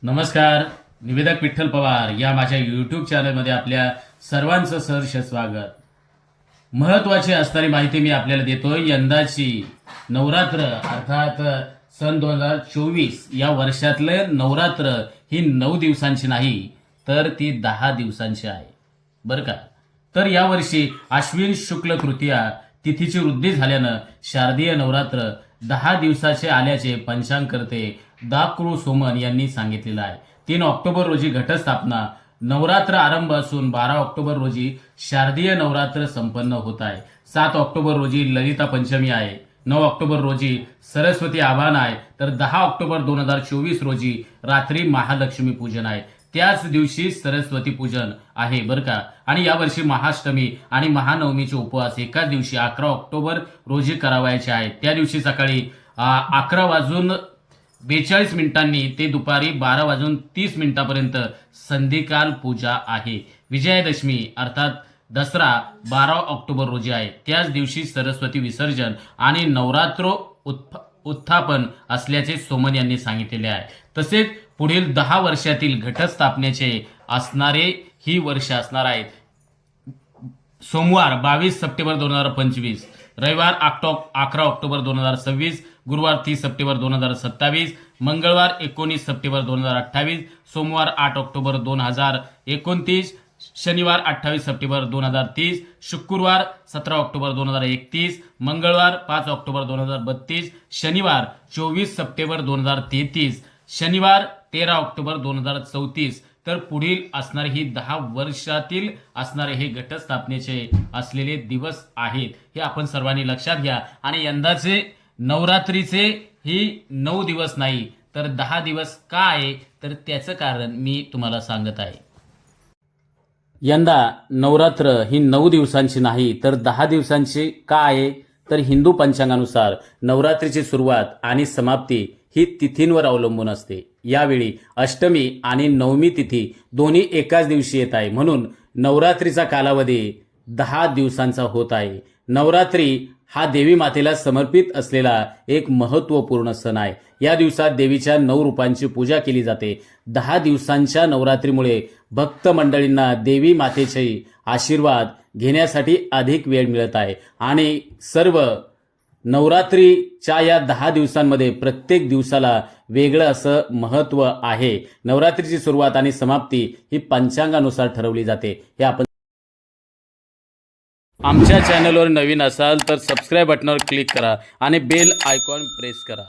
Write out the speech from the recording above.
नमस्कार. निवेदक विठ्ठल पवार या माझ्या यूट्यूब चॅनलमध्ये आपल्या सर्वांचं सहर्ष स्वागत. महत्त्वाची असणारी माहिती मी आपल्याला देतोय. यंदाची नवरात्र अर्थात सन 2024 या वर्षातले नवरात्र ही 9 दिवसांची नाही तर ती 10 दिवसांची आहे बरं का. तर यावर्षी आश्विन शुक्ल तृतीया तिथीची वृद्धी झाल्यानं शारदीय नवरात्र 10 दिवसाचे आल्याचे पंचांगकर्ते दाकृ सोमन यांनी सांगितलेलं आहे. 3 ऑक्टोबर रोजी घटस्थापना, नवरात्र आरंभ असून 12 ऑक्टोबर रोजी शारदीय नवरात्र संपन्न होत आहे. 7 ऑक्टोबर रोजी ललिता पंचमी आहे. 9 ऑक्टोबर रोजी सरस्वती आवाहन आहे. तर 10 ऑक्टोबर 2024 रोजी रात्री महालक्ष्मी पूजन आहे. त्याच दिवशी सरस्वती पूजन आहे बरं का. आणि यावर्षी महाअष्टमी आणि महानवमीचे उपवास एकाच दिवशी 11 ऑक्टोबर रोजी करावायचे आहेत. त्या दिवशी सकाळी 11:42 ते दुपारी 12:30 संध्याकाळ पूजा आहे. विजयादशमी अर्थात दसरा 12 ऑक्टोबर रोजी आहे. त्याच दिवशी सरस्वती विसर्जन आणि नवरात्र उत्थापन असल्याचे सोमन यांनी सांगितलेले आहे. तसेच पुढील 10 वर्षातील घटस्थापनेचे असणारे ही वर्ष असणार आहेत. सोमवार 22 सप्टेंबर 2025, रविवार 11 ऑक्टोबर 2026, गुरुवार 30 सप्टेंबर 2027, मंगळवार 19 सप्टेंबर 2028, सोमवार 8 ऑक्टोबर 2029, शनिवार 28 सप्टेंबर 2030, शुक्रवार 17 ऑक्टोबर 2031, मंगळवार 5 ऑक्टोबर 2032, शनिवार 24 सप्टेंबर 2033, शनिवार 13 ऑक्टोबर 2034. तर पुढील असणारे ही 10 वर्षातील असणारे हे घटस्थापनेचे असलेले दिवस आहेत. हे आपण सर्वांनी लक्षात घ्या. आणि यंदाचे नवरात्रीचे ही 9 दिवस नाही तर 10 दिवस का आहे तर त्याचं कारण मी तुम्हाला सांगत आहे. यंदा नवरात्र ही 9 दिवसांची नाही तर 10 दिवसांची का आहे तर हिंदू पंचांगानुसार नवरात्रीची सुरुवात आणि समाप्ती ही तिथींवर अवलंबून असते. यावेळी अष्टमी आणि नवमी तिथी दोन्ही एकाच दिवशी येत आहे. म्हणून नवरात्रीचा कालावधी 10 दिवसांचा होत आहे. नवरात्री हा देवी मातेला समर्पित असलेला एक महत्त्वपूर्ण सण आहे. या दिवसात देवीच्या 9 रूपांची पूजा केली जाते. 10 दिवसांच्या नवरात्रीमुळे भक्त मंडळींना देवी मातेचे आशीर्वाद घेण्यासाठी अधिक वेळ मिळत आहे. आणि सर्व नवरात्रीच्या या 10 दिवसांमध्ये प्रत्येक दिवसाला वेगळं असं महत्त्व आहे. नवरात्रीची सुरुवात आणि समाप्ती ही पंचांगानुसार ठरवली जाते. हे आपण आमच्या चॅनलवर नवीन असाल तर सबस्क्राईब बटनावर क्लिक करा आणि बेल आयकॉन प्रेस करा.